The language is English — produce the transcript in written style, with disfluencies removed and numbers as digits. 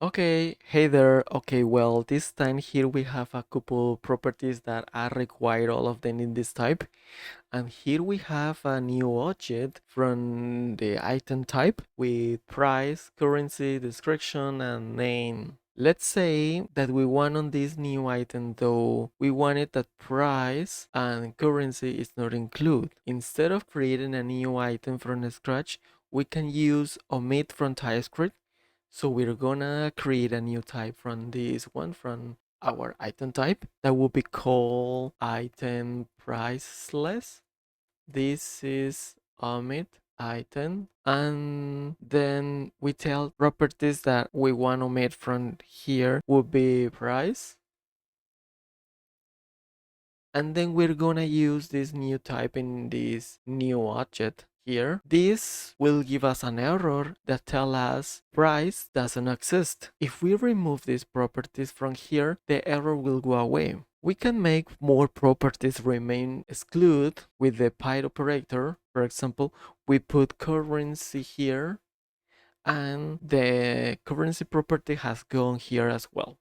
Okay, hey there. Okay, well, this time here we have a couple properties that are required, all of them in this type. And here we have a new object from the item type with price, currency, description, and name. Let's say that we want on this new item though, we wanted that price and currency is not included. Instead of creating a new item from scratch, we can use omit from Typescript. So we're gonna create a new type from this one, from our item type, that will be called item priceless. This is omit item, and then we tell properties that we want to omit from here would be price, and then we're gonna use this new type in this new object here. This will give us an error that tell us price doesn't exist. If we remove these properties from here, the error will go away. We can make more properties remain exclude with the pipe operator. For example, we put currency here, and the currency property has gone here as well.